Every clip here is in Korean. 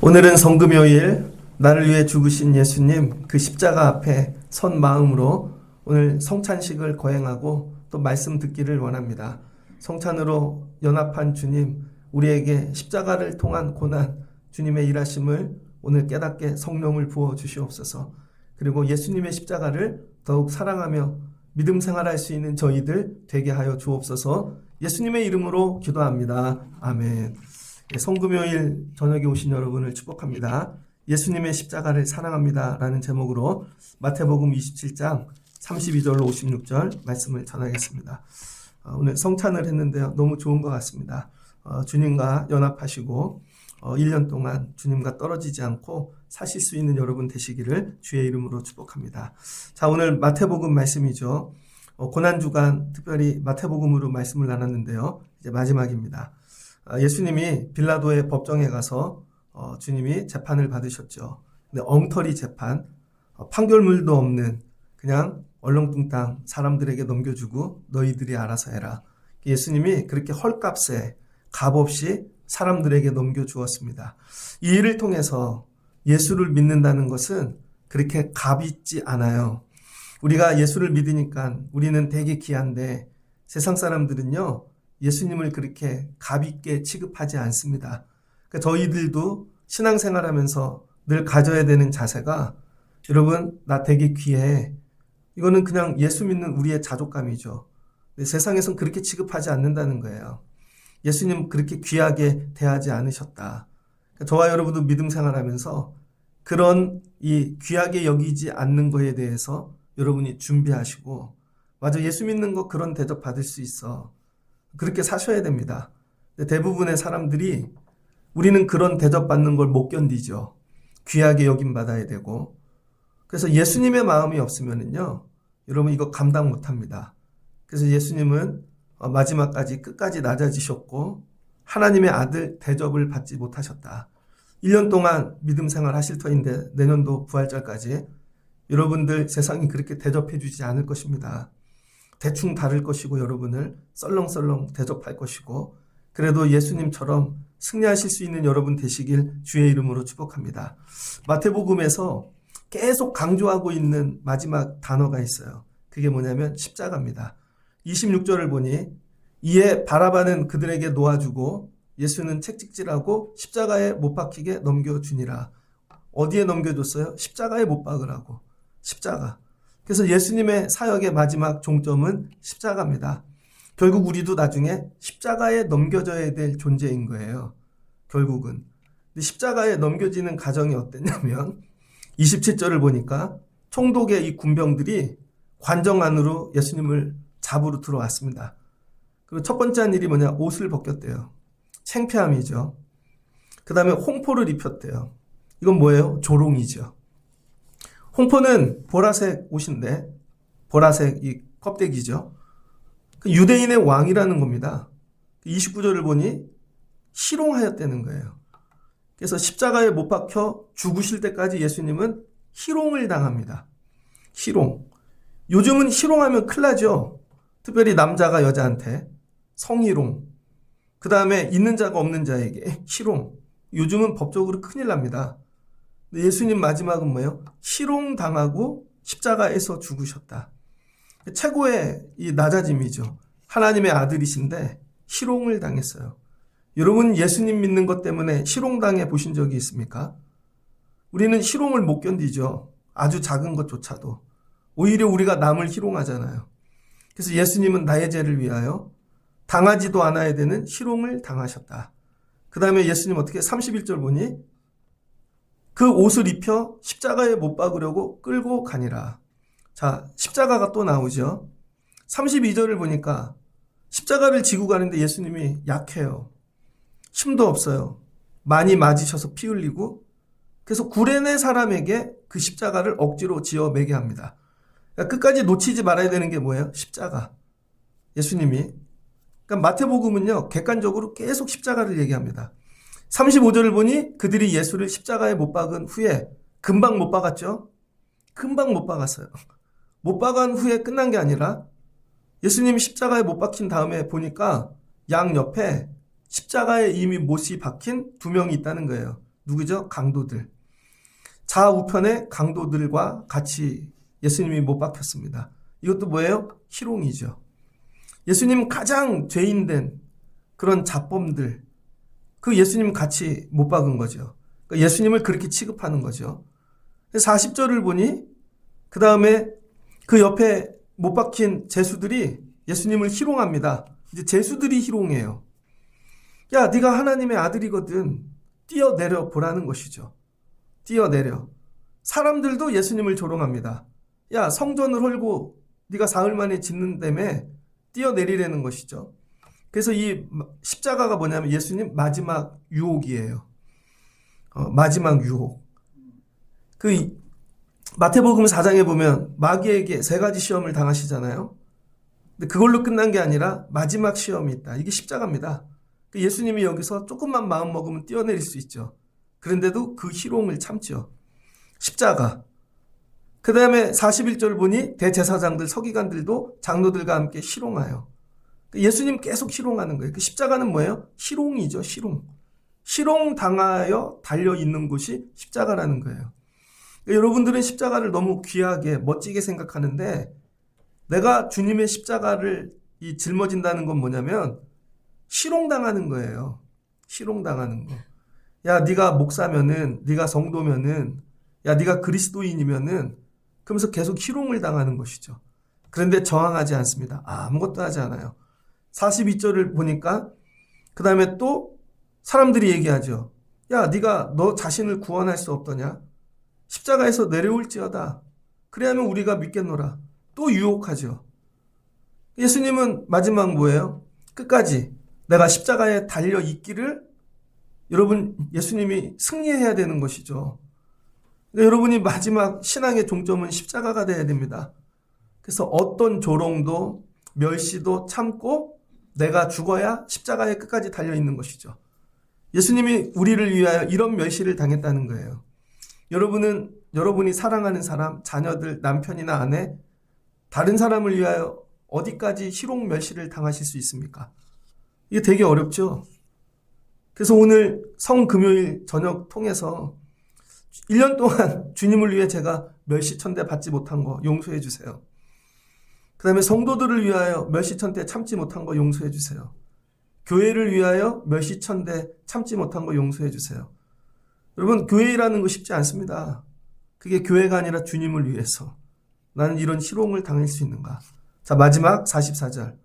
오늘은 성금요일, 나를 위해 죽으신 예수님 그 십자가 앞에 선 마음으로 오늘 성찬식을 거행하고 또 말씀 듣기를 원합니다. 성찬으로 연합한 주님, 우리에게 십자가를 통한 고난, 주님의 일하심을 오늘 깨닫게 성령을 부어 주시옵소서. 그리고 예수님의 십자가를 더욱 사랑하며 믿음 생활할 수 있는 저희들 되게 하여 주옵소서. 예수님의 이름으로 기도합니다. 아멘. 성금요일 저녁에 오신 여러분을 축복합니다. 예수님의 십자가를 사랑합니다 라는 제목으로 마태복음 27장 32절로 56절 말씀을 전하겠습니다. 오늘 성찬을 했는데요, 너무 좋은 것 같습니다. 주님과 연합하시고 1년 동안 주님과 떨어지지 않고 사실 수 있는 여러분 되시기를 주의 이름으로 축복합니다. 자, 오늘 마태복음 말씀이죠. 고난주간 특별히 마태복음으로 말씀을 나눴는데요, 이제 마지막입니다. 예수님이 빌라도의 법정에 가서 주님이 재판을 받으셨죠. 근데 엉터리 재판, 판결물도 없는 그냥 얼렁뚱땅 사람들에게 넘겨주고 너희들이 알아서 해라. 예수님이 그렇게 헐값에 값없이 사람들에게 넘겨주었습니다. 이 일을 통해서 예수를 믿는다는 것은 그렇게 값 있지 않아요. 우리가 예수를 믿으니까 우리는 되게 귀한데 세상 사람들은요, 예수님을 그렇게 값있게 취급하지 않습니다. 그러니까 저희들도 신앙생활하면서 늘 가져야 되는 자세가, 여러분 나 되게 귀해, 이거는 그냥 예수 믿는 우리의 자존감이죠. 근데 세상에선 그렇게 취급하지 않는다는 거예요. 예수님 그렇게 귀하게 대하지 않으셨다. 그러니까 저와 여러분도 믿음 생활하면서 그런 이 귀하게 여기지 않는 거에 대해서 여러분이 준비하시고, 맞아, 예수 믿는 거 그런 대접 받을 수 있어, 그렇게 사셔야 됩니다. 대부분의 사람들이 우리는 그런 대접받는 걸 못 견디죠. 귀하게 여김받아야 되고. 그래서 예수님의 마음이 없으면요, 여러분 이거 감당 못합니다. 그래서 예수님은 마지막까지 끝까지 낮아지셨고 하나님의 아들 대접을 받지 못하셨다. 1년 동안 믿음 생활 하실 터인데 내년도 부활절까지 여러분들 세상이 그렇게 대접해 주지 않을 것입니다. 대충 다룰 것이고 여러분을 썰렁썰렁 대접할 것이고, 그래도 예수님처럼 승리하실 수 있는 여러분 되시길 주의 이름으로 축복합니다. 마태복음에서 계속 강조하고 있는 마지막 단어가 있어요. 그게 뭐냐면 십자가입니다. 26절을 보니 이에 바라바는 그들에게 놓아주고 예수는 채찍질하고 십자가에 못 박히게 넘겨주니라. 어디에 넘겨줬어요? 십자가에 못 박으라고. 십자가. 그래서 예수님의 사역의 마지막 종점은 십자가입니다. 결국 우리도 나중에 십자가에 넘겨져야 될 존재인 거예요. 결국은. 근데 십자가에 넘겨지는 과정이 어땠냐면 27절을 보니까 총독의 이 군병들이 관정 안으로 예수님을 잡으러 들어왔습니다. 그리고 첫 번째 한 일이 뭐냐? 옷을 벗겼대요. 창피함이죠. 그 다음에 홍포를 입혔대요. 이건 뭐예요? 조롱이죠. 홍포는 보라색 옷인데, 보라색 이 껍데기죠. 유대인의 왕이라는 겁니다. 29절을 보니 희롱하였다는 거예요. 그래서 십자가에 못 박혀 죽으실 때까지 예수님은 희롱을 당합니다. 희롱. 요즘은 희롱하면 큰일 나죠. 특별히 남자가 여자한테 성희롱. 그 다음에 있는 자가 없는 자에게 희롱. 요즘은 법적으로 큰일 납니다. 예수님 마지막은 뭐예요? 희롱당하고 십자가에서 죽으셨다. 최고의 이 낮아짐이죠. 하나님의 아들이신데 희롱을 당했어요. 여러분 예수님 믿는 것 때문에 희롱당해 보신 적이 있습니까? 우리는 희롱을 못 견디죠. 아주 작은 것조차도. 오히려 우리가 남을 희롱하잖아요. 그래서 예수님은 나의 죄를 위하여 당하지도 않아야 되는 희롱을 당하셨다. 그 다음에 예수님 어떻게 31절 보니 그 옷을 입혀 십자가에 못 박으려고 끌고 가니라. 자, 십자가가 또 나오죠. 32절을 보니까 십자가를 지고 가는데 예수님이 약해요. 힘도 없어요. 많이 맞으셔서 피 흘리고, 그래서 구레네 사람에게 그 십자가를 억지로 지어 매게 합니다. 그러니까 끝까지 놓치지 말아야 되는 게 뭐예요? 십자가. 예수님이. 그러니까 마태복음은요, 객관적으로 계속 십자가를 얘기합니다. 35절을 보니 그들이 예수를 십자가에 못 박은 후에 금방 못 박았죠. 금방 못 박았어요. 못 박은 후에 끝난 게 아니라 예수님이 십자가에 못 박힌 다음에 보니까 양 옆에 십자가에 이미 못이 박힌 두 명이 있다는 거예요. 누구죠? 강도들. 좌우편의 강도들과 같이 예수님이 못 박혔습니다. 이것도 뭐예요? 희롱이죠. 예수님 가장 죄인된 그런 자범들, 그 예수님 같이 못 박은 거죠. 그러니까 예수님을 그렇게 취급하는 거죠. 40절을 보니 그 다음에 그 옆에 못 박힌 제수들이 예수님을 희롱합니다. 이제 제수들이 희롱해요. 야, 네가 하나님의 아들이거든. 뛰어내려 보라는 것이죠. 뛰어내려. 사람들도 예수님을 조롱합니다. 야, 성전을 헐고 네가 사흘 만에 짓는다며 뛰어내리라는 것이죠. 그래서 이 십자가가 뭐냐면 예수님 마지막 유혹이에요. 마지막 유혹. 그 마태복음 4장에 보면 마귀에게 3가지 시험을 당하시잖아요. 근데 그걸로 끝난 게 아니라 마지막 시험이 있다. 이게 십자가입니다. 예수님이 여기서 조금만 마음 먹으면 뛰어내릴 수 있죠. 그런데도 그 희롱을 참죠. 십자가. 그 다음에 41절 보니 대제사장들, 서기관들도 장로들과 함께 희롱하여. 예수님 계속 희롱하는 거예요. 그 십자가는 뭐예요? 희롱이죠, 희롱. 희롱 당하여 달려있는 곳이 십자가라는 거예요. 여러분들은 십자가를 너무 귀하게, 멋지게 생각하는데 내가 주님의 십자가를 짊어진다는 건 뭐냐면 희롱당하는 거예요. 희롱당하는 거. 야, 네가 목사면은, 네가 성도면은, 야, 네가 그리스도인이면은, 그러면서 계속 희롱을 당하는 것이죠. 그런데 저항하지 않습니다. 아무것도 하지 않아요. 42절을 보니까 그 다음에 또 사람들이 얘기하죠. 야, 네가 너 자신을 구원할 수 없더냐? 십자가에서 내려올지어다. 그래야면 우리가 믿겠노라. 또 유혹하죠. 예수님은 마지막 뭐예요? 끝까지 내가 십자가에 달려 있기를 여러분 예수님이 승리해야 되는 것이죠. 여러분이 마지막 신앙의 종점은 십자가가 되어야 됩니다. 그래서 어떤 조롱도 멸시도 참고 내가 죽어야 십자가에 끝까지 달려있는 것이죠. 예수님이 우리를 위하여 이런 멸시를 당했다는 거예요. 여러분이 사랑하는 사람, 자녀들, 남편이나 아내, 다른 사람을 위하여 어디까지 희롱 멸시를 당하실 수 있습니까? 이게 되게 어렵죠. 그래서 오늘 성금요일 저녁 통해서 1년 동안 주님을 위해 제가 멸시천대 받지 못한 거 용서해 주세요. 그 다음에 성도들을 위하여 멸시천대 참지 못한 거 용서해 주세요. 교회를 위하여 멸시천대 참지 못한 거 용서해 주세요. 여러분, 교회라는 거 쉽지 않습니다. 그게 교회가 아니라 주님을 위해서 나는 이런 희롱을 당할 수 있는가. 자, 마지막 44절.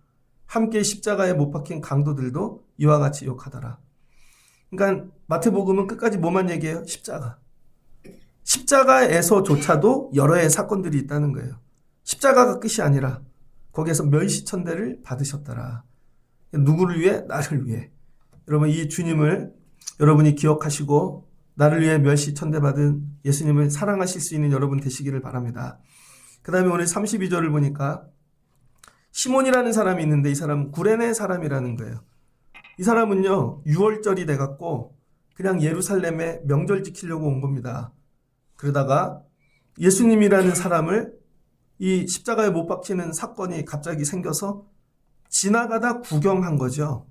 함께 십자가에 못 박힌 강도들도 이와 같이 욕하더라. 그러니까 마태복음은 끝까지 뭐만 얘기해요? 십자가. 십자가에서조차도 여러의 사건들이 있다는 거예요. 십자가가 끝이 아니라 거기에서 멸시천대를 받으셨더라. 누구를 위해? 나를 위해. 여러분, 이 주님을 여러분이 기억하시고 나를 위해 멸시천대 받은 예수님을 사랑하실 수 있는 여러분 되시기를 바랍니다. 그 다음에 오늘 32절을 보니까 시몬이라는 사람이 있는데 이 사람은 구레네 사람이라는 거예요. 이 사람은요 6월절이 돼갖고 그냥 예루살렘에 명절 지키려고 온 겁니다. 그러다가 예수님이라는 사람을 이 십자가에 못 박히는 사건이 갑자기 생겨서 지나가다 구경한 거죠.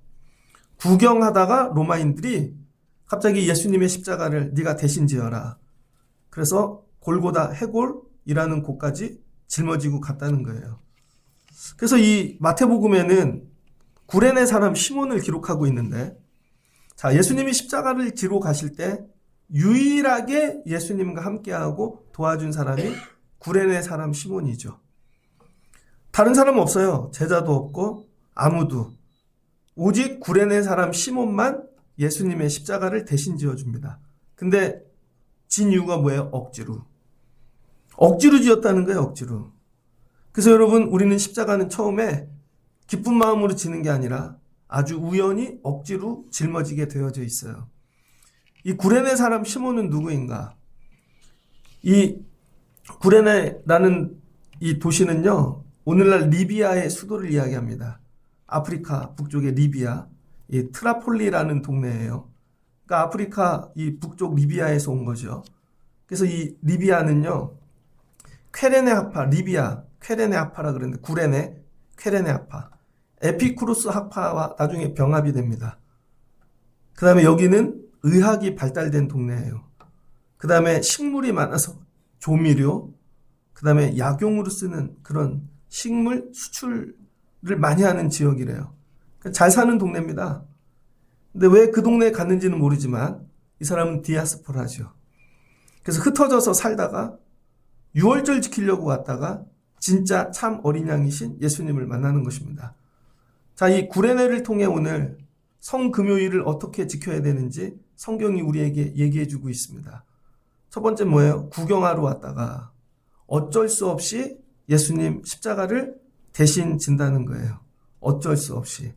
구경하다가 로마인들이 갑자기 예수님의 십자가를 네가 대신 지어라. 그래서 골고다 해골이라는 곳까지 짊어지고 갔다는 거예요. 그래서 이 마태복음에는 구레네 사람 시몬을 기록하고 있는데, 자, 예수님이 십자가를 지러 가실 때 유일하게 예수님과 함께하고 도와준 사람이 구레네 사람 시몬이죠. 다른 사람은 없어요. 제자도 없고 아무도. 오직 구레네 사람 시몬만 예수님의 십자가를 대신 지어줍니다. 근데 진 이유가 뭐예요? 억지로. 억지로 지었다는 거예요. 억지로. 그래서 여러분, 우리는 십자가는 처음에 기쁜 마음으로 지는 게 아니라 아주 우연히 억지로 짊어지게 되어져 있어요. 이 구레네 사람 시몬은 누구인가? 이 구레네라는 이 도시는요, 오늘날 리비아의 수도를 이야기합니다. 아프리카 북쪽의 리비아, 이 트라폴리라는 동네예요. 그러니까 아프리카 이 북쪽 리비아에서 온 거죠. 그래서 이 리비아는요, 퀘레네 학파, 리비아 퀘레네 학파라 그랬는데 구레네, 퀘레네 학파, 에피쿠로스 학파와 나중에 병합이 됩니다. 그 다음에 여기는 의학이 발달된 동네예요. 그 다음에 식물이 많아서 조미료, 그 다음에 약용으로 쓰는 그런 식물 수출을 많이 하는 지역이래요. 그러니까 잘 사는 동네입니다. 근데 왜 그 동네에 갔는지는 모르지만 이 사람은 디아스포라죠. 그래서 흩어져서 살다가 유월절 지키려고 왔다가 진짜 참 어린 양이신 예수님을 만나는 것입니다. 자, 이 구레네를 통해 오늘 성금요일을 어떻게 지켜야 되는지 성경이 우리에게 얘기해주고 있습니다. 첫 번째 뭐예요? 구경하러 왔다가 어쩔 수 없이 예수님 십자가를 대신 진다는 거예요. 어쩔 수 없이.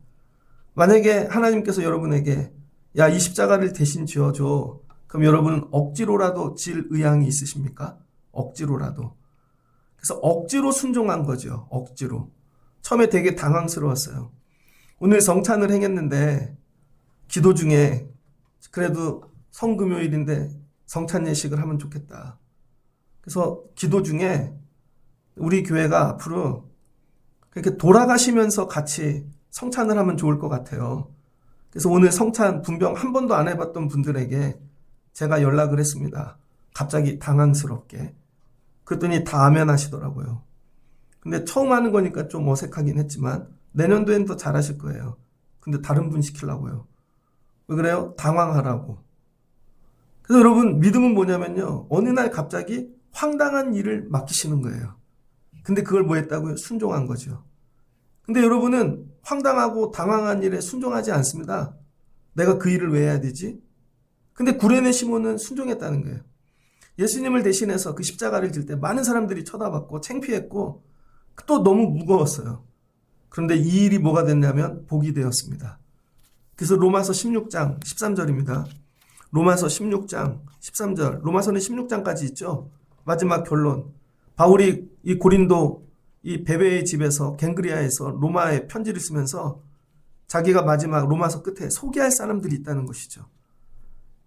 만약에 하나님께서 여러분에게 야, 이 십자가를 대신 지어줘. 그럼 여러분은 억지로라도 질 의향이 있으십니까? 억지로라도. 그래서 억지로 순종한 거죠. 억지로. 처음에 되게 당황스러웠어요. 오늘 성찬을 행했는데 기도 중에 그래도 성금요일인데 성찬 예식을 하면 좋겠다. 그래서 기도 중에 우리 교회가 앞으로 그렇게 돌아가시면서 같이 성찬을 하면 좋을 것 같아요. 그래서 오늘 성찬 분병 한 번도 안 해봤던 분들에게 제가 연락을 했습니다. 갑자기 당황스럽게. 그랬더니 다 아멘 하시더라고요. 근데 처음 하는 거니까 좀 어색하긴 했지만 내년도엔 더 잘하실 거예요. 근데 다른 분 시키려고요. 왜 그래요? 당황하라고. 그래서 여러분 믿음은 뭐냐면요. 어느 날 갑자기 황당한 일을 맡기시는 거예요. 근데 그걸 뭐 했다고요? 순종한 거죠. 근데 여러분은 황당하고 당황한 일에 순종하지 않습니다. 내가 그 일을 왜 해야 되지? 근데 구레네 시몬은 순종했다는 거예요. 예수님을 대신해서 그 십자가를 질 때 많은 사람들이 쳐다봤고 창피했고 또 너무 무거웠어요. 그런데 이 일이 뭐가 됐냐면 복이 되었습니다. 그래서 로마서 16장 13절입니다. 로마서 16장 13절. 로마서는 16장까지 있죠. 마지막 결론. 바울이 이 고린도 이 베베의 집에서 갱그리아에서 로마에 편지를 쓰면서 자기가 마지막 로마서 끝에 소개할 사람들이 있다는 것이죠.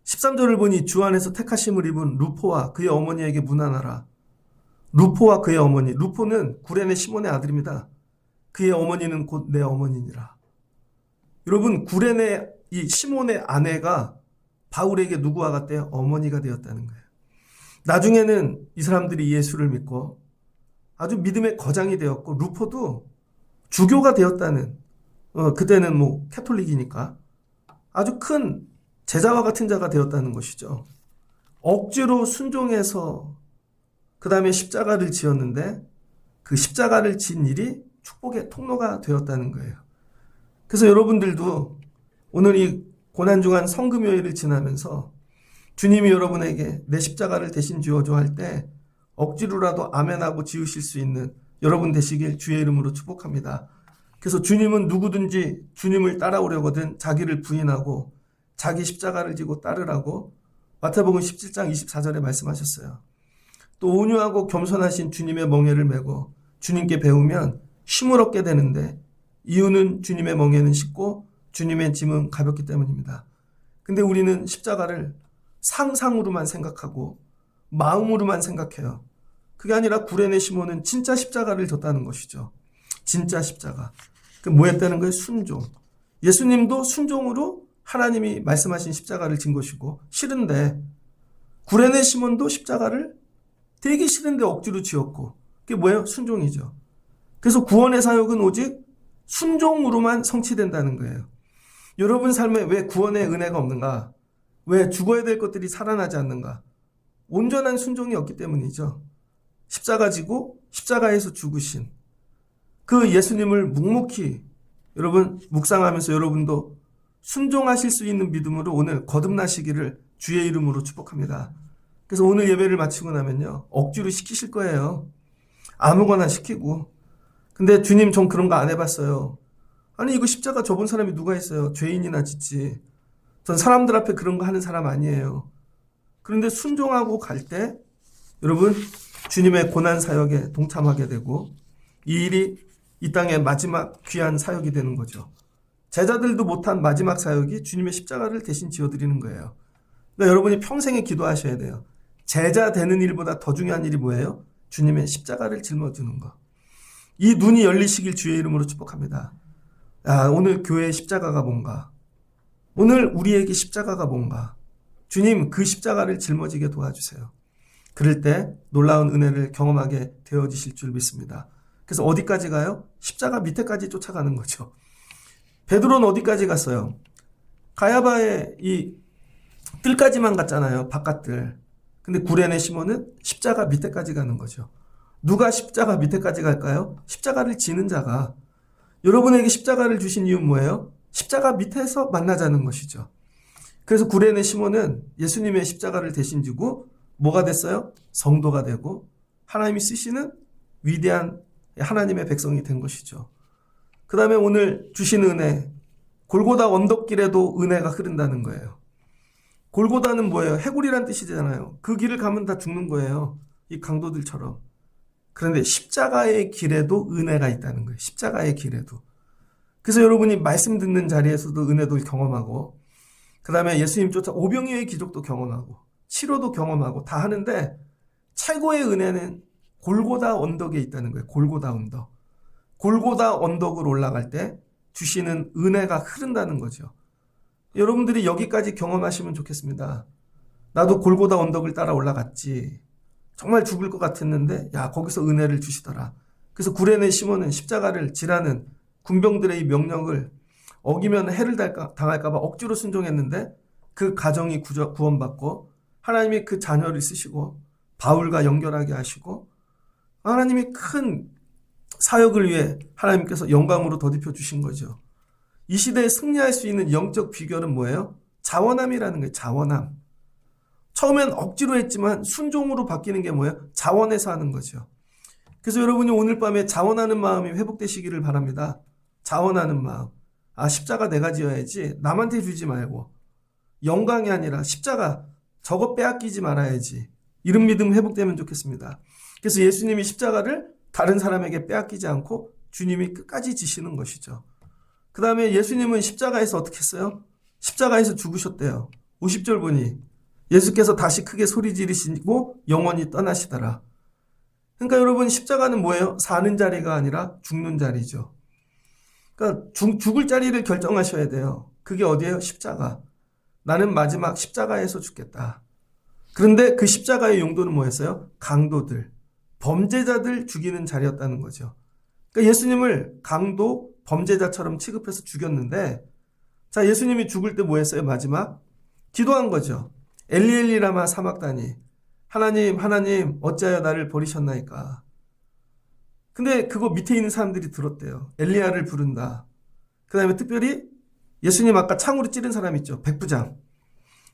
13절을 보니 주 안에서 택하심을 입은 루포와 그의 어머니에게 문안하라. 루포와 그의 어머니. 루포는 구레네 시몬의 아들입니다. 그의 어머니는 곧 내 어머니니라. 여러분 구레네 이 시몬의 아내가 바울에게 누구와 같대요? 어머니가 되었다는 거예요. 나중에는 이 사람들이 예수를 믿고 아주 믿음의 거장이 되었고 루포도 주교가 되었다는 그때는 뭐 캐톨릭이니까 아주 큰 제자와 같은 자가 되었다는 것이죠. 억지로 순종해서 그 다음에 십자가를 지었는데 그 십자가를 진 일이 축복의 통로가 되었다는 거예요. 그래서 여러분들도 오늘 이 고난중한 성금요일을 지나면서 주님이 여러분에게 내 십자가를 대신 지어줘 할 때 억지로라도 아멘하고 지으실 수 있는 여러분 되시길 주의 이름으로 축복합니다. 그래서 주님은 누구든지 주님을 따라오려거든 자기를 부인하고 자기 십자가를 지고 따르라고 마태복음 17장 24절에 말씀하셨어요. 또 온유하고 겸손하신 주님의 멍에를 메고 주님께 배우면 힘을 얻게 되는데 이유는 주님의 멍에는 쉽고 주님의 짐은 가볍기 때문입니다. 근데 우리는 십자가를 상상으로만 생각하고 마음으로만 생각해요. 그게 아니라 구레네 시몬은 진짜 십자가를 졌다는 것이죠. 진짜 십자가. 그 뭐 했다는 거예요? 순종. 예수님도 순종으로 하나님이 말씀하신 십자가를 진 것이고 싫은데 구레네 시몬도 십자가를 되게 싫은데 억지로 지었고 그게 뭐예요? 순종이죠. 그래서 구원의 사역은 오직 순종으로만 성취된다는 거예요. 여러분 삶에 왜 구원의 은혜가 없는가? 왜 죽어야 될 것들이 살아나지 않는가? 온전한 순종이 없기 때문이죠. 십자가 지고 십자가에서 죽으신 그 예수님을 묵묵히 여러분 묵상하면서 여러분도 순종하실 수 있는 믿음으로 오늘 거듭나시기를 주의 이름으로 축복합니다. 그래서 오늘 예배를 마치고 나면요. 억지로 시키실 거예요. 아무거나 시키고. 근데 주님 전 그런 거 안 해봤어요. 아니 이거 십자가 접은 사람이 누가 있어요? 죄인이나 짓지. 전 사람들 앞에 그런 거 하는 사람 아니에요. 그런데 순종하고 갈 때 여러분 주님의 고난 사역에 동참하게 되고 이 일이 이 땅의 마지막 귀한 사역이 되는 거죠. 제자들도 못한 마지막 사역이 주님의 십자가를 대신 지어드리는 거예요. 그러니까 여러분이 평생에 기도하셔야 돼요. 제자 되는 일보다 더 중요한 일이 뭐예요? 주님의 십자가를 짊어지는 것. 이 눈이 열리시길 주의 이름으로 축복합니다. 오늘 교회의 십자가가 뭔가? 오늘 우리에게 십자가가 뭔가? 주님 그 십자가를 짊어지게 도와주세요. 그럴 때 놀라운 은혜를 경험하게 되어지실 줄 믿습니다. 그래서 어디까지 가요? 십자가 밑에까지 쫓아가는 거죠. 베드로는 어디까지 갔어요? 가야바의 이 뜰까지만 갔잖아요. 바깥들. 근데 구레네 시몬은 십자가 밑에까지 가는 거죠. 누가 십자가 밑에까지 갈까요? 십자가를 지는 자가. 여러분에게 십자가를 주신 이유는 뭐예요? 십자가 밑에서 만나자는 것이죠. 그래서 구레네 시몬은 예수님의 십자가를 대신 지고 뭐가 됐어요? 성도가 되고 하나님이 쓰시는 위대한 하나님의 백성이 된 것이죠. 그 다음에 오늘 주시는 은혜, 골고다 언덕길에도 은혜가 흐른다는 거예요. 골고다는 뭐예요? 해골이란 뜻이잖아요. 그 길을 가면 다 죽는 거예요. 이 강도들처럼. 그런데 십자가의 길에도 은혜가 있다는 거예요. 십자가의 길에도. 그래서 여러분이 말씀 듣는 자리에서도 은혜도 경험하고, 그 다음에 예수님 쫓아 오병이어의 기적도 경험하고, 치료도 경험하고 다 하는데 최고의 은혜는 골고다 언덕에 있다는 거예요. 골고다 언덕. 골고다 언덕으로 올라갈 때 주시는 은혜가 흐른다는 거죠. 여러분들이 여기까지 경험하시면 좋겠습니다. 나도 골고다 언덕을 따라 올라갔지. 정말 죽을 것 같았는데 거기서 은혜를 주시더라. 그래서 구레네 시몬은 십자가를 지라는 군병들의 이 명령을 어기면 해를 당할까 봐 억지로 순종했는데 그 가정이 구원받고 하나님이 그 자녀를 쓰시고 바울과 연결하게 하시고 하나님이 큰 사역을 위해 하나님께서 영광으로 덧입혀 주신 거죠. 이 시대에 승리할 수 있는 영적 비결은 뭐예요? 자원함이라는 거예요. 자원함. 처음엔 억지로 했지만 순종으로 바뀌는 게 뭐예요? 자원해서 하는 거죠. 그래서 여러분이 오늘 밤에 자원하는 마음이 회복되시기를 바랍니다. 자원하는 마음. 십자가 내가 지어야지. 남한테 주지 말고. 영광이 아니라 십자가 저거 빼앗기지 말아야지. 이런 믿음 회복되면 좋겠습니다. 그래서 예수님이 십자가를 다른 사람에게 빼앗기지 않고 주님이 끝까지 지시는 것이죠. 그 다음에 예수님은 십자가에서 어떻게 했어요? 십자가에서 죽으셨대요. 50절 보니 예수께서 다시 크게 소리 지르시고 영원히 떠나시더라. 그러니까 여러분 십자가는 뭐예요? 사는 자리가 아니라 죽는 자리죠. 그러니까 죽을 자리를 결정하셔야 돼요. 그게 어디예요? 십자가. 나는 마지막 십자가에서 죽겠다. 그런데 그 십자가의 용도는 뭐였어요? 강도들, 범죄자들 죽이는 자리였다는 거죠. 그러니까 예수님을 강도, 범죄자처럼 취급해서 죽였는데 자, 예수님이 죽을 때 뭐 했어요? 마지막? 기도한 거죠. 엘리 라마 사막다니. 하나님, 하나님, 어찌하여 나를 버리셨나이까. 근데 그거 밑에 있는 사람들이 들었대요. 엘리야를 부른다. 그 다음에 특별히 예수님 아까 창으로 찌른 사람 있죠. 백부장.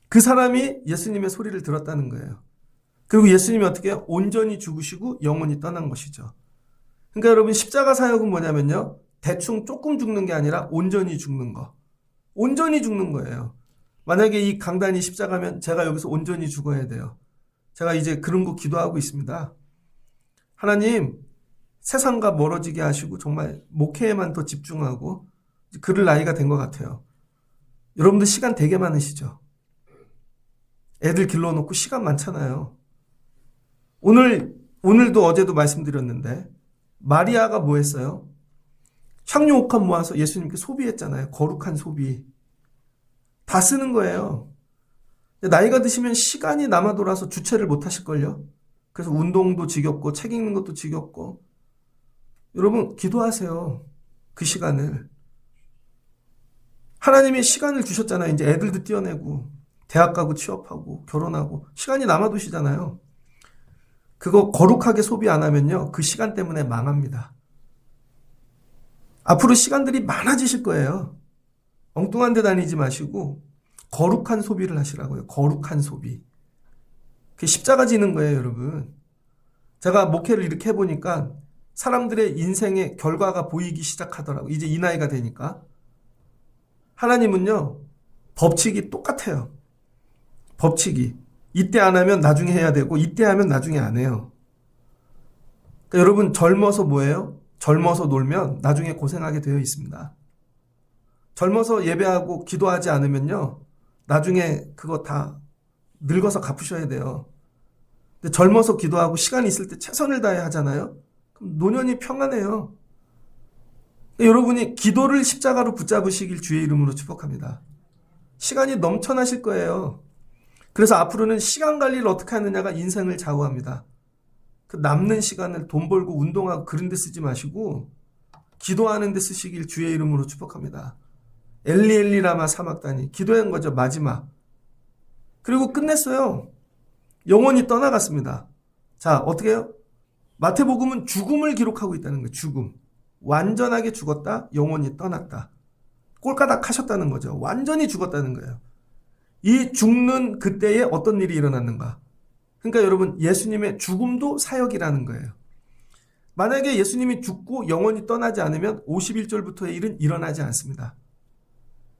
그 사람이 예수님의 소리를 들었다는 거예요. 그리고 예수님이 어떻게 해요? 온전히 죽으시고 영원히 떠난 것이죠. 그러니까 여러분 십자가 사역은 뭐냐면요. 대충 조금 죽는 게 아니라 온전히 죽는 거. 온전히 죽는 거예요. 만약에 이 강단이 십자가면 제가 여기서 온전히 죽어야 돼요. 제가 이제 그런 거 기도하고 있습니다. 하나님, 세상과 멀어지게 하시고 정말 목회에만 더 집중하고 그럴 나이가 된 것 같아요. 여러분들 시간 되게 많으시죠? 애들 길러놓고 시간 많잖아요. 오늘도 어제도 말씀드렸는데 마리아가 뭐 했어요? 향유 5칸 모아서 예수님께 소비했잖아요. 거룩한 소비. 다 쓰는 거예요. 나이가 드시면 시간이 남아 돌아서 주체를 못 하실걸요? 그래서 운동도 지겹고 책 읽는 것도 지겹고 여러분 기도하세요. 그 시간을. 하나님이 시간을 주셨잖아요. 이제 애들도 띄어내고 대학 가고 취업하고 결혼하고 시간이 남아 두시잖아요. 그거 거룩하게 소비 안 하면요. 그 시간 때문에 망합니다. 앞으로 시간들이 많아지실 거예요. 엉뚱한 데 다니지 마시고 거룩한 소비를 하시라고요. 거룩한 소비. 그게 십자가 지는 거예요, 여러분. 제가 목회를 이렇게 해보니까 사람들의 인생의 결과가 보이기 시작하더라고요. 이제 이 나이가 되니까. 하나님은요. 법칙이 똑같아요. 법칙이. 이때 안 하면 나중에 해야 되고 이때 하면 나중에 안 해요. 그러니까 여러분 젊어서 뭐예요? 젊어서 놀면 나중에 고생하게 되어 있습니다. 젊어서 예배하고 기도하지 않으면요. 나중에 그거 다 늙어서 갚으셔야 돼요. 근데 젊어서 기도하고 시간이 있을 때 최선을 다해 하잖아요. 그럼 노년이 평안해요. 여러분이 기도를 십자가로 붙잡으시길 주의 이름으로 축복합니다. 시간이 넘쳐나실 거예요. 그래서 앞으로는 시간 관리를 어떻게 하느냐가 인생을 좌우합니다. 그 남는 시간을 돈 벌고 운동하고 그런 데 쓰지 마시고 기도하는 데 쓰시길 주의 이름으로 축복합니다. 엘리 라마 사막다니 기도한 거죠. 마지막. 그리고 끝냈어요. 영혼이 떠나갔습니다. 자, 어떻게 해요? 마태복음은 죽음을 기록하고 있다는 거예요. 죽음. 완전하게 죽었다. 영혼이 떠났다. 꼴까닥 하셨다는 거죠. 완전히 죽었다는 거예요. 이 죽는 그때에 어떤 일이 일어났는가? 그러니까 여러분, 예수님의 죽음도 사역이라는 거예요. 만약에 예수님이 죽고 영혼이 떠나지 않으면 51절부터의 일은 일어나지 않습니다.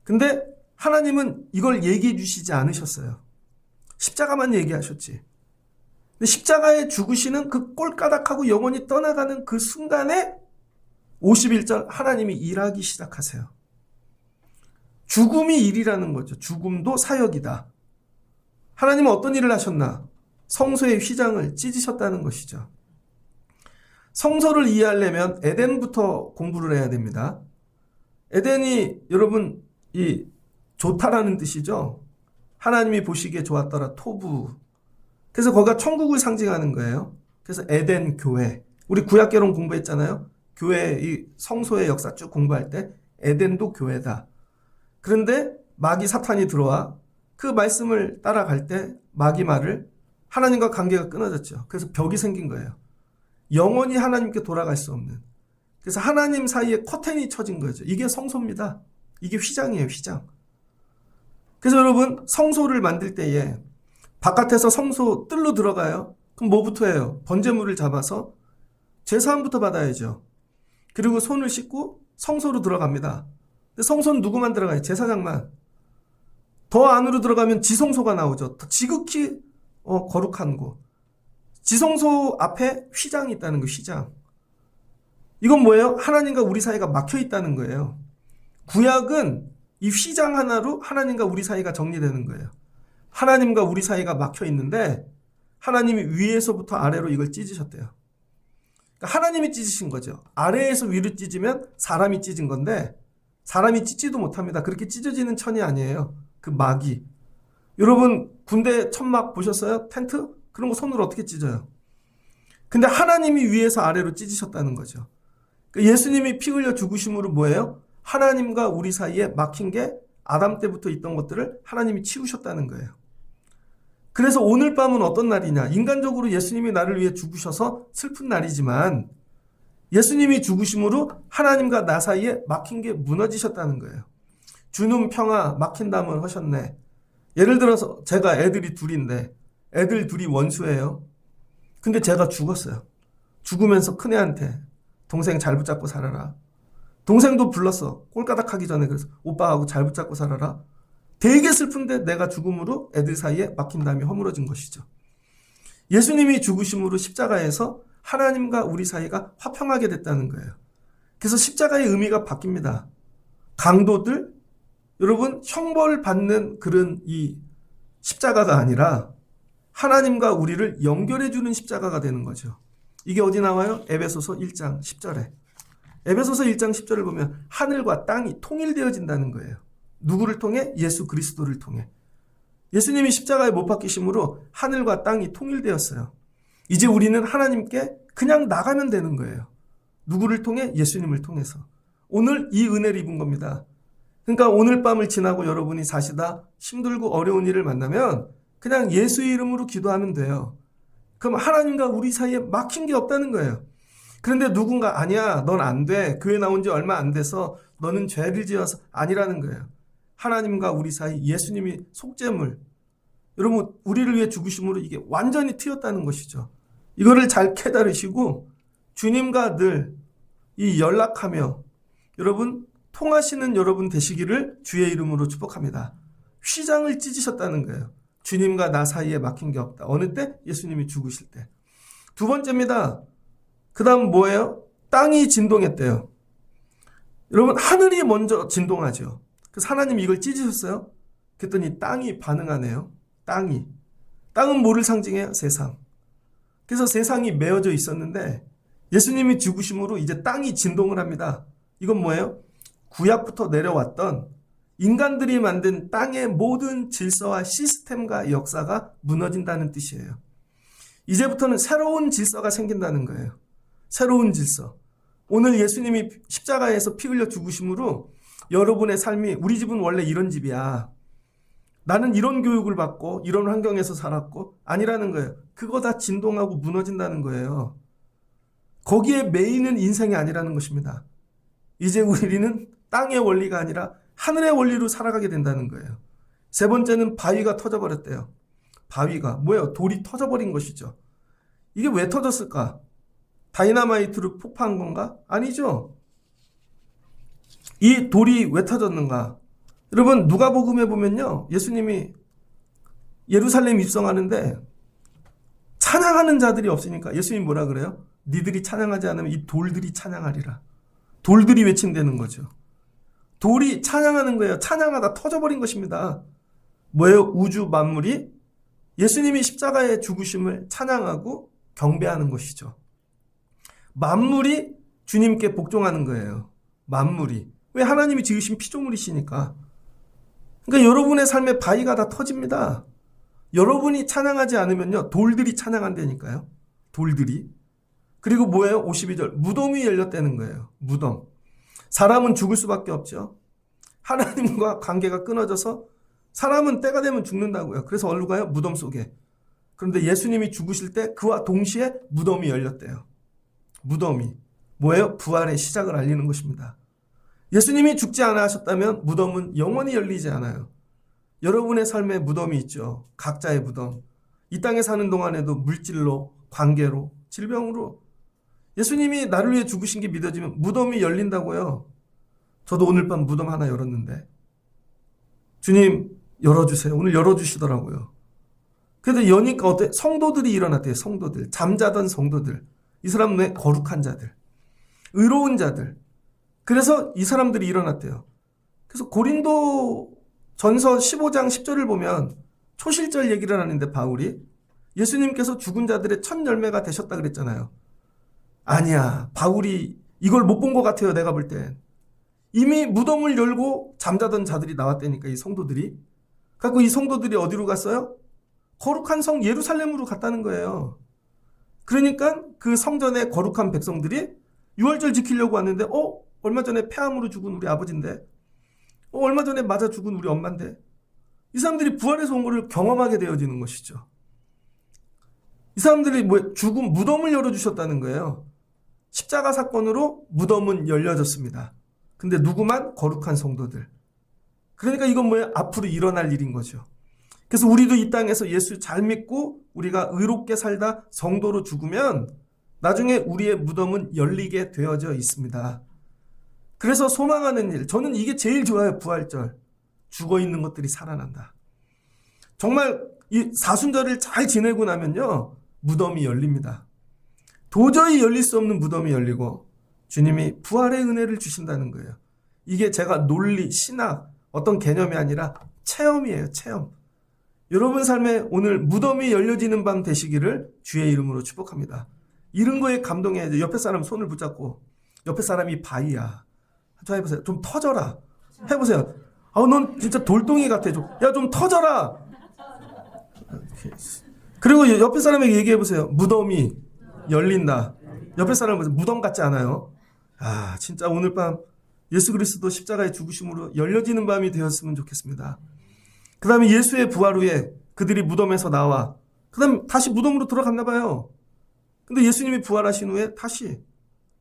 근데 하나님은 이걸 얘기해 주시지 않으셨어요. 십자가만 얘기하셨지. 근데 십자가에 죽으시는 그 꼴까닥하고 영혼이 떠나가는 그 순간에 51절 하나님이 일하기 시작하세요. 죽음이 일이라는 거죠. 죽음도 사역이다. 하나님은 어떤 일을 하셨나? 성소의 휘장을 찢으셨다는 것이죠. 성소를 이해하려면 에덴부터 공부를 해야 됩니다. 에덴이 여러분 이 좋다라는 뜻이죠. 하나님이 보시기에 좋았더라 토부. 그래서 거기가 천국을 상징하는 거예요. 그래서 에덴 교회. 우리 구약개론 공부했잖아요. 교회 이 성소의 역사 쭉 공부할 때 에덴도 교회다. 그런데 마귀 사탄이 들어와 그 말씀을 따라갈 때 마귀 말을 하나님과 관계가 끊어졌죠. 그래서 벽이 생긴 거예요. 영원히 하나님께 돌아갈 수 없는. 그래서 하나님 사이에 커튼이 쳐진 거죠. 이게 성소입니다. 이게 휘장이에요. 휘장. 그래서 여러분 성소를 만들 때에 바깥에서 성소 뜰로 들어가요. 그럼 뭐부터 해요? 번제물을 잡아서 제사함부터 받아야죠. 그리고 손을 씻고 성소로 들어갑니다. 근데 성소는 누구만 들어가요? 제사장만. 더 안으로 들어가면 지성소가 나오죠. 더 지극히 거룩한 곳. 지성소 앞에 휘장이 있다는 거, 휘장. 이건 뭐예요? 하나님과 우리 사이가 막혀 있다는 거예요. 구약은 이 휘장 하나로 하나님과 우리 사이가 정리되는 거예요. 하나님과 우리 사이가 막혀 있는데 하나님이 위에서부터 아래로 이걸 찢으셨대요. 그러니까 하나님이 찢으신 거죠. 아래에서 위로 찢으면 사람이 찢은 건데 사람이 찢지도 못합니다. 그렇게 찢어지는 천이 아니에요. 그 막이. 여러분 군대 천막 보셨어요? 텐트? 그런 거 손으로 어떻게 찢어요? 근데 하나님이 위에서 아래로 찢으셨다는 거죠. 예수님이 피 흘려 죽으심으로 뭐예요? 하나님과 우리 사이에 막힌 게 아담 때부터 있던 것들을 하나님이 치우셨다는 거예요. 그래서 오늘 밤은 어떤 날이냐? 인간적으로 예수님이 나를 위해 죽으셔서 슬픈 날이지만 예수님이 죽으심으로 하나님과 나 사이에 막힌 게 무너지셨다는 거예요. 주는 평화 막힌담을 하셨네. 예를 들어서 제가 애들이 둘인데 애들 둘이 원수예요. 근데 제가 죽었어요. 죽으면서 큰애한테 동생 잘 붙잡고 살아라. 동생도 불렀어. 꼴까닥 하기 전에 그래서 오빠하고 잘 붙잡고 살아라. 되게 슬픈데 내가 죽음으로 애들 사이에 막힌 담이 허물어진 것이죠. 예수님이 죽으심으로 십자가에서 하나님과 우리 사이가 화평하게 됐다는 거예요. 그래서 십자가의 의미가 바뀝니다. 강도들, 여러분 형벌 받는 그런 이 십자가가 아니라 하나님과 우리를 연결해주는 십자가가 되는 거죠. 이게 어디 나와요? 에베소서 1장 10절에. 에베소서 1장 10절을 보면 하늘과 땅이 통일되어진다는 거예요. 누구를 통해? 예수 그리스도를 통해. 예수님이 십자가에 못 박히심으로 하늘과 땅이 통일되었어요. 이제 우리는 하나님께 그냥 나가면 되는 거예요. 누구를 통해? 예수님을 통해서. 오늘 이 은혜를 입은 겁니다. 그러니까 오늘 밤을 지나고 여러분이 사시다 힘들고 어려운 일을 만나면 그냥 예수의 이름으로 기도하면 돼요. 그럼 하나님과 우리 사이에 막힌 게 없다는 거예요. 그런데 누군가 아니야 넌 안 돼. 교회 나온 지 얼마 안 돼서 너는 죄를 지어서 아니라는 거예요. 하나님과 우리 사이 예수님이 속죄물. 여러분 우리를 위해 죽으심으로 이게 완전히 트였다는 것이죠. 이거를 잘 깨달으시고 주님과 늘 이 연락하며 여러분 통하시는 여러분 되시기를 주의 이름으로 축복합니다. 휘장을 찢으셨다는 거예요. 주님과 나 사이에 막힌 게 없다. 어느 때? 예수님이 죽으실 때. 두 번째입니다. 그 다음 뭐예요? 땅이 진동했대요. 여러분 하늘이 먼저 진동하죠. 그래서 하나님이 이걸 찢으셨어요. 그랬더니 땅이 반응하네요. 땅은 뭐를 상징해요? 세상. 그래서 세상이 메어져 있었는데 예수님이 죽으심으로 이제 땅이 진동을 합니다. 이건 뭐예요? 구약부터 내려왔던 인간들이 만든 땅의 모든 질서와 시스템과 역사가 무너진다는 뜻이에요. 이제부터는 새로운 질서가 생긴다는 거예요. 새로운 질서. 오늘 예수님이 십자가에서 피 흘려 죽으심으로 여러분의 삶이, 우리 집은 원래 이런 집이야, 나는 이런 교육을 받고 이런 환경에서 살았고, 아니라는 거예요. 그거 다 진동하고 무너진다는 거예요. 거기에 매이는 인생이 아니라는 것입니다. 이제 우리는 땅의 원리가 아니라 하늘의 원리로 살아가게 된다는 거예요. 세 번째는 바위가 터져버렸대요. 바위가 뭐예요? 돌이 터져버린 것이죠. 이게 왜 터졌을까? 다이너마이트로 폭파한 건가? 아니죠. 이 돌이 왜 터졌는가? 여러분, 누가복음에 보면요, 예수님이 예루살렘 입성하는데 찬양하는 자들이 없으니까 예수님이 뭐라 그래요? 니들이 찬양하지 않으면 이 돌들이 찬양하리라. 돌들이 외친다는 거죠. 돌이 찬양하는 거예요. 찬양하다 터져버린 것입니다. 뭐예요? 우주 만물이 예수님이 십자가의 죽으심을 찬양하고 경배하는 것이죠. 만물이 주님께 복종하는 거예요. 만물이. 왜? 하나님이 지으신 피조물이시니까. 그러니까 여러분의 삶의 바위가 다 터집니다. 여러분이 찬양하지 않으면요, 돌들이 찬양한다니까요. 돌들이. 그리고 뭐예요? 52절. 무덤이 열렸다는 거예요. 무덤. 사람은 죽을 수밖에 없죠. 하나님과 관계가 끊어져서 사람은 때가 되면 죽는다고요. 그래서 어디로 가요? 무덤 속에. 그런데 예수님이 죽으실 때 그와 동시에 무덤이 열렸대요. 무덤이. 뭐예요? 부활의 시작을 알리는 것입니다. 예수님이 죽지 않아 하셨다면 무덤은 영원히 열리지 않아요. 여러분의 삶에 무덤이 있죠. 각자의 무덤. 이 땅에 사는 동안에도 물질로, 관계로, 질병으로. 예수님이 나를 위해 죽으신 게 믿어지면 무덤이 열린다고요. 저도 오늘 밤 무덤 하나 열었는데 주님 열어주세요. 오늘 열어주시더라고요. 그래도 여니까 어때? 성도들이 일어났대요. 성도들. 잠자던 성도들. 이 사람은 거룩한 자들. 의로운 자들. 그래서 이 사람들이 일어났대요. 그래서 고린도 전서 15장 10절을 보면 초실절 얘기를 하는데 바울이 예수님께서 죽은 자들의 첫 열매가 되셨다 그랬잖아요. 아니야. 바울이 이걸 못 본 것 같아요. 내가 볼 땐. 이미 무덤을 열고 잠자던 자들이 나왔다니까, 이 성도들이. 그래서 이 성도들이 어디로 갔어요? 거룩한 성 예루살렘으로 갔다는 거예요. 그러니까 그 성전의 거룩한 백성들이 유월절 지키려고 왔는데 얼마 전에 폐암으로 죽은 우리 아버지인데 얼마 전에 맞아 죽은 우리 엄마인데 이 사람들이 부활해서 온 것을 경험하게 되어지는 것이죠. 이 사람들이 죽음 무덤을 열어주셨다는 거예요. 십자가 사건으로 무덤은 열려졌습니다. 근데 누구만? 거룩한 성도들. 그러니까 이건 뭐예요? 앞으로 일어날 일인 거죠. 그래서 우리도 이 땅에서 예수 잘 믿고 우리가 의롭게 살다 성도로 죽으면 나중에 우리의 무덤은 열리게 되어져 있습니다. 그래서 소망하는 일, 저는 이게 제일 좋아요. 부활절. 죽어있는 것들이 살아난다. 정말 이 사순절을 잘 지내고 나면요, 무덤이 열립니다. 도저히 열릴 수 없는 무덤이 열리고 주님이 부활의 은혜를 주신다는 거예요. 이게 제가 논리, 신학, 어떤 개념이 아니라 체험이에요. 체험. 여러분 삶에 오늘 무덤이 열려지는 밤 되시기를 주의 이름으로 축복합니다. 이런 거에 감동해야죠. 옆에 사람 손을 붙잡고, 옆에 사람이 바위야. 저 해보세요. 좀 터져라. 해보세요. 넌 진짜 돌덩이 같아. 야, 좀 터져라. 그리고 옆에 사람에게 얘기해보세요. 무덤이 열린다. 옆에 사람은 무덤 같지 않아요? 진짜 오늘 밤 예수 그리스도 십자가의 죽으심으로 열려지는 밤이 되었으면 좋겠습니다. 그 다음에 예수의 부활 후에 그들이 무덤에서 나와 그 다음에 다시 무덤으로 들어갔나 봐요. 근데 예수님이 부활하신 후에 다시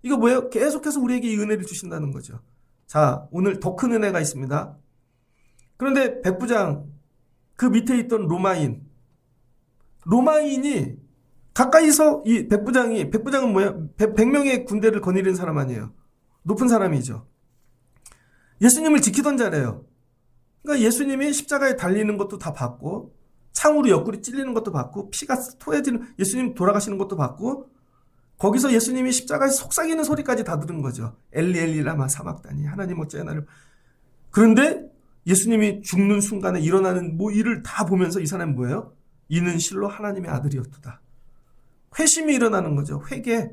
이거 뭐예요? 계속해서 우리에게 이 은혜를 주신다는 거죠. 자, 오늘 더 큰 은혜가 있습니다. 그런데 백부장 그 밑에 있던 로마인이 가까이서 이 백부장은 뭐예요? 100명의 군대를 거느리는 사람 아니에요. 높은 사람이죠. 예수님을 지키던 자래요. 그러니까 예수님이 십자가에 달리는 것도 다 봤고, 창으로 옆구리 찔리는 것도 봤고, 피가 토해지는 예수님 돌아가시는 것도 봤고, 거기서 예수님이 십자가에 속삭이는 소리까지 다 들은 거죠. 엘리 엘리 라마 사막다니, 하나님 어찌하여 나를. 그런데 예수님이 죽는 순간에 일어나는 일을 다 보면서 이 사람은 뭐예요? 이는 실로 하나님의 아들이었다. 회심이 일어나는 거죠. 회개.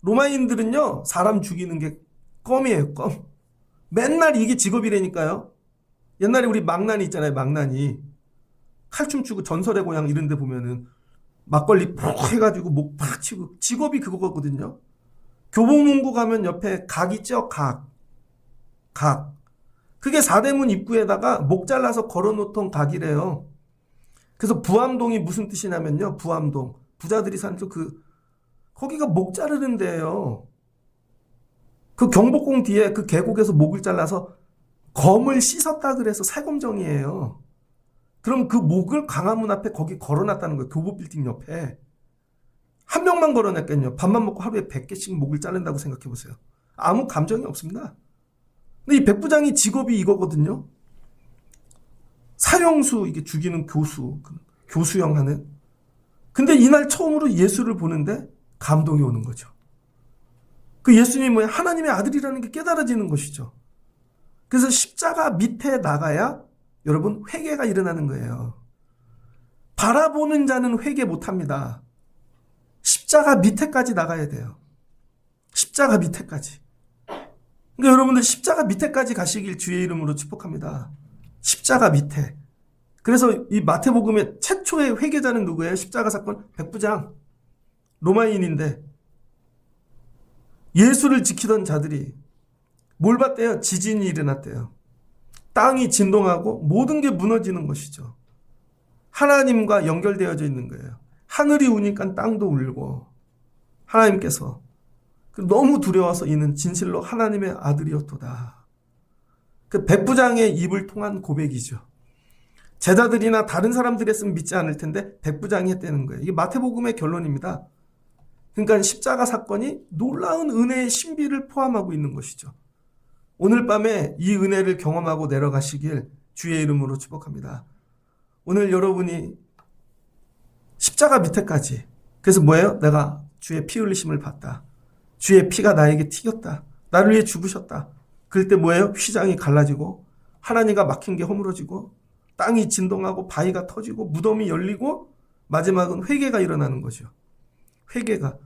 로마인들은요, 사람 죽이는 게 껌이에요, 껌. 맨날 이게 직업이라니까요. 옛날에 우리 망나니 있잖아요, 망나니. 칼춤 추고 전설의 고향 이런 데 보면은 막걸리 푹 해가지고 목 팍 치고 직업이 그거거든요. 교보문고 가면 옆에 각 있죠, 각. 그게 사대문 입구에다가 목 잘라서 걸어놓던 각이래요. 그래서 부암동이 무슨 뜻이냐면요, 부암동. 부자들이 사는 쪽 거기가 목 자르는 데예요. 그 경복궁 뒤에 그 계곡에서 목을 잘라서 검을 씻었다 그래서 살검정이에요. 그럼 그 목을 광화문 앞에 거기 걸어놨다는 거예요. 교보빌딩 옆에. 한 명만 걸어놨겠냐. 밥만 먹고 하루에 100개씩 목을 자른다고 생각해보세요. 아무 감정이 없습니다. 근데 이 백부장이 직업이 이거거든요. 사형수, 이게 죽이는 교수형 하는. 근데 이날 처음으로 예수를 보는데 감동이 오는 거죠. 그 예수님이 뭐야? 하나님의 아들이라는 게 깨달아지는 것이죠. 그래서 십자가 밑에 나가야 여러분 회개가 일어나는 거예요. 바라보는 자는 회개 못합니다. 십자가 밑에까지 나가야 돼요. 십자가 밑에까지. 그러니까 여러분들 십자가 밑에까지 가시길 주의 이름으로 축복합니다. 십자가 밑에. 그래서 이 마태복음의 최초의 회개자는 누구예요? 십자가 사건 백부장. 로마인인데 예수를 지키던 자들이 뭘 봤대요? 지진이 일어났대요. 땅이 진동하고 모든 게 무너지는 것이죠. 하나님과 연결되어져 있는 거예요. 하늘이 우니까 땅도 울고 하나님께서 너무 두려워서 이는 진실로 하나님의 아들이었도다. 그 백부장의 입을 통한 고백이죠. 제자들이나 다른 사람들이 했으면 믿지 않을 텐데 백부장이 했다는 거예요. 이게 마태복음의 결론입니다. 그러니까 십자가 사건이 놀라운 은혜의 신비를 포함하고 있는 것이죠. 오늘 밤에 이 은혜를 경험하고 내려가시길 주의 이름으로 축복합니다. 오늘 여러분이 십자가 밑에까지, 그래서 뭐예요? 내가 주의 피 흘리심을 봤다. 주의 피가 나에게 튀겼다. 나를 위해 죽으셨다. 그럴 때 뭐예요? 휘장이 갈라지고 하나님과 막힌 게 허물어지고 땅이 진동하고 바위가 터지고 무덤이 열리고 마지막은 회개가 일어나는 거죠. 회개가.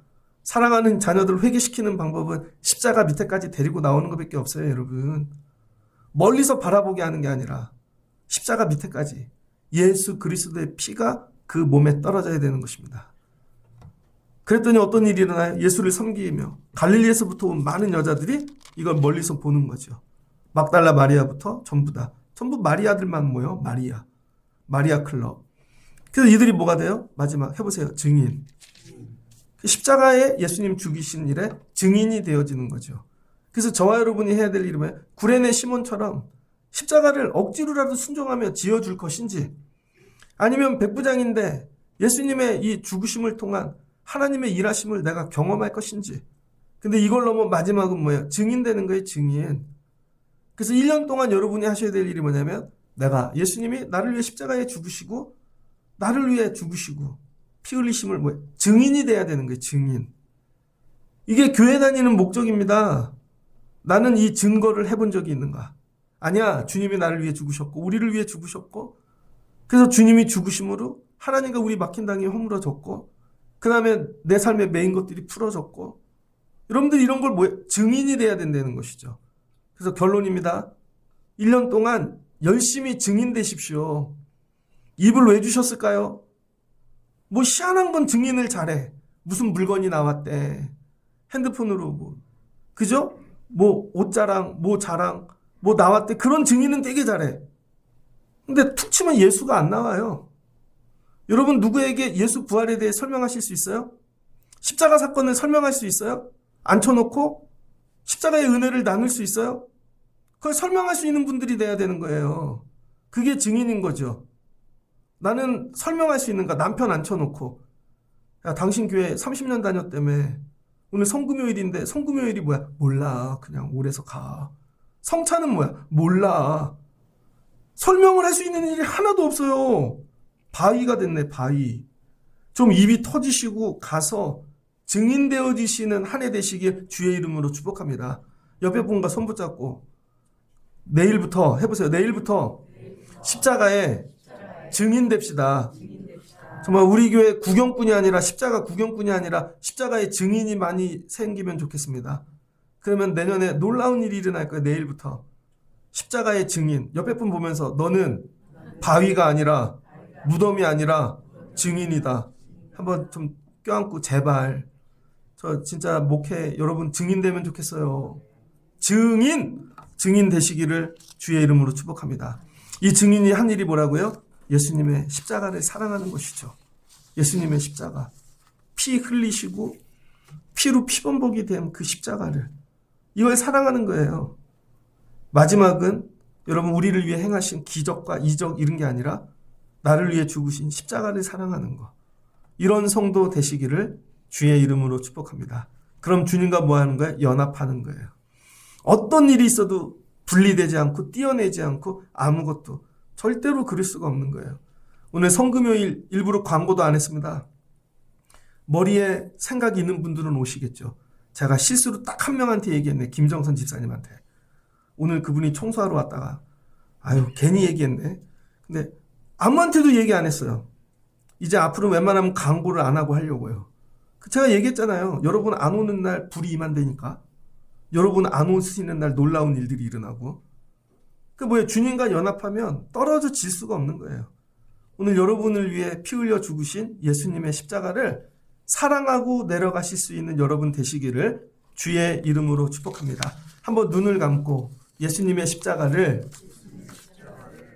사랑하는 자녀들을 회개시키는 방법은 십자가 밑에까지 데리고 나오는 것밖에 없어요, 여러분. 멀리서 바라보게 하는 게 아니라 십자가 밑에까지 예수 그리스도의 피가 그 몸에 떨어져야 되는 것입니다. 그랬더니 어떤 일이 일어나요? 예수를 섬기며 갈릴리에서부터 온 많은 여자들이 이걸 멀리서 보는 거죠. 막달라 마리아부터 전부 다. 전부 마리아들만 모여. 마리아 클럽. 그래서 이들이 뭐가 돼요? 마지막 해보세요. 증인. 십자가에 예수님 죽이신 일에 증인이 되어지는 거죠. 그래서 저와 여러분이 해야 될 일은 뭐예요? 구레네 시몬처럼 십자가를 억지로라도 순종하며 지어줄 것인지, 아니면 백부장인데 예수님의 이 죽으심을 통한 하나님의 일하심을 내가 경험할 것인지. 근데 이걸 넘어 마지막은 뭐예요? 증인되는 거예요, 증인. 그래서 1년 동안 여러분이 하셔야 될 일이 뭐냐면, 내가 예수님이 나를 위해 십자가에 죽으시고 나를 위해 죽으시고 피 흘리심을 뭐예요? 증인이 돼야 되는 거예요, 증인. 이게 교회 다니는 목적입니다. 나는 이 증거를 해본 적이 있는가? 아니야, 주님이 나를 위해 죽으셨고 우리를 위해 죽으셨고, 그래서 주님이 죽으심으로 하나님과 우리 막힌 땅이 허물어졌고, 그 다음에 내 삶에 매인 것들이 풀어졌고, 여러분들 이런 걸 뭐예요? 증인이 돼야 된다는 것이죠. 그래서 결론입니다. 1년 동안 열심히 증인 되십시오. 입을 왜 주셨을까요? 뭐 희한한 건 증인을 잘해. 무슨 물건이 나왔대. 핸드폰으로 뭐, 그죠? 뭐 옷 자랑, 뭐 자랑, 뭐 나왔대. 그런 증인은 되게 잘해. 근데 툭 치면 예수가 안 나와요. 여러분 누구에게 예수 부활에 대해 설명하실 수 있어요? 십자가 사건을 설명할 수 있어요? 앉혀놓고 십자가의 은혜를 나눌 수 있어요? 그걸 설명할 수 있는 분들이 돼야 되는 거예요. 그게 증인인 거죠. 나는 설명할 수 있는가? 남편 앉혀놓고, 야, 당신 교회 30년 다녔다며. 오늘 성금요일인데 성금요일이 뭐야? 몰라. 그냥 오래서 가. 성찬은 뭐야? 몰라. 설명을 할 수 있는 일이 하나도 없어요. 바위가 됐네, 바위. 좀 입이 터지시고 가서 증인되어지시는 한 해 되시길 주의 이름으로 축복합니다. 옆에 분과 손 붙잡고 내일부터 해보세요. 내일부터 십자가에 증인됩시다. 정말 우리 교회 구경꾼이 아니라 십자가 구경꾼이 아니라 십자가의 증인이 많이 생기면 좋겠습니다. 그러면 내년에 놀라운 일이 일어날 거예요. 내일부터. 십자가의 증인. 옆에 분 보면서 너는 바위가 아니라 무덤이 아니라 증인이다. 한번 좀 껴안고 제발. 저 진짜 목회 여러분 증인 되면 좋겠어요. 증인 되시기를 주의 이름으로 축복합니다. 이 증인이 한 일이 뭐라고요? 예수님의 십자가를 사랑하는 것이죠. 예수님의 십자가. 피 흘리시고 피로 피범벅이 된 그 십자가를. 이걸 사랑하는 거예요. 마지막은 여러분 우리를 위해 행하신 기적과 이적 이런 게 아니라 나를 위해 죽으신 십자가를 사랑하는 거. 이런 성도 되시기를 주의 이름으로 축복합니다. 그럼 주님과 뭐 하는 거예요? 연합하는 거예요. 어떤 일이 있어도 분리되지 않고 띄어내지 않고 아무것도 절대로 그럴 수가 없는 거예요. 오늘 성금요일 일부러 광고도 안 했습니다. 머리에 생각이 있는 분들은 오시겠죠. 제가 실수로 딱 한 명한테 얘기했네. 김정선 집사님한테. 오늘 그분이 청소하러 왔다가 괜히 얘기했네. 근데 아무한테도 얘기 안 했어요. 이제 앞으로 웬만하면 광고를 안 하고 하려고요. 제가 얘기했잖아요. 여러분 안 오는 날 불이 임한다니까. 여러분 안 오시는 날 놀라운 일들이 일어나고. 주님과 연합하면 떨어져 질 수가 없는 거예요. 오늘 여러분을 위해 피 흘려 죽으신 예수님의 십자가를 사랑하고 내려가실 수 있는 여러분 되시기를 주의 이름으로 축복합니다. 한번 눈을 감고 예수님의 십자가를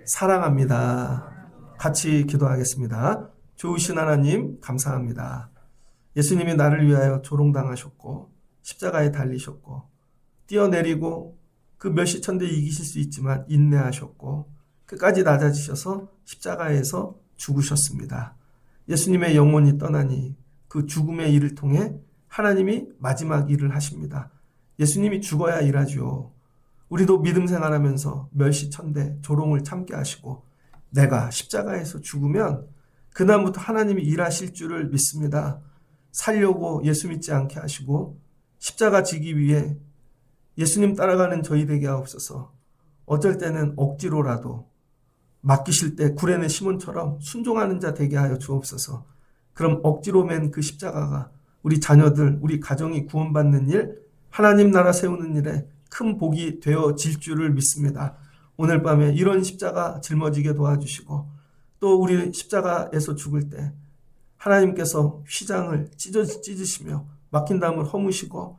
사랑합니다. 같이 기도하겠습니다. 좋으신 하나님 감사합니다. 예수님이 나를 위하여 조롱당하셨고 십자가에 달리셨고 뛰어내리고 그 멸시천대 이기실 수 있지만 인내하셨고 끝까지 낮아지셔서 십자가에서 죽으셨습니다. 예수님의 영혼이 떠나니 그 죽음의 일을 통해 하나님이 마지막 일을 하십니다. 예수님이 죽어야 일하죠. 우리도 믿음 생활하면서 멸시천대 조롱을 참게 하시고 내가 십자가에서 죽으면 그다음부터 하나님이 일하실 줄을 믿습니다. 살려고 예수 믿지 않게 하시고 십자가 지기 위해 예수님 따라가는 저희 되게 하옵소서. 어쩔 때는 억지로라도 맡기실 때 구레네 시몬처럼 순종하는 자 되게 하여 주옵소서. 그럼 억지로 맨 그 십자가가 우리 자녀들, 우리 가정이 구원받는 일, 하나님 나라 세우는 일에 큰 복이 되어질 줄을 믿습니다. 오늘 밤에 이런 십자가 짊어지게 도와주시고 또 우리 십자가에서 죽을 때 하나님께서 휘장을 찢으시며 막힌 담을 허무시고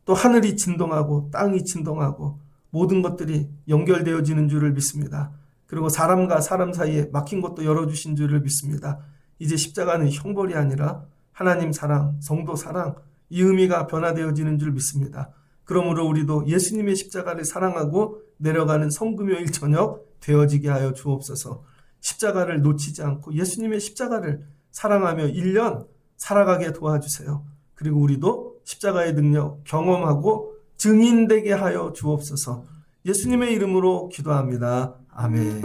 또 하늘이 진동하고 땅이 진동하고 모든 것들이 연결되어지는 줄을 믿습니다. 그리고 사람과 사람 사이에 막힌 것도 열어주신 줄을 믿습니다. 이제 십자가는 형벌이 아니라 하나님 사랑, 성도 사랑, 이 의미가 변화되어지는 줄 믿습니다. 그러므로 우리도 예수님의 십자가를 사랑하고 내려가는 성금요일 저녁 되어지게 하여 주옵소서. 십자가를 놓치지 않고 예수님의 십자가를 사랑하며 1년 살아가게 도와주세요. 그리고 우리도 십자가의 능력 경험하고 증인되게 하여 주옵소서. 예수님의 이름으로 기도합니다. 아멘.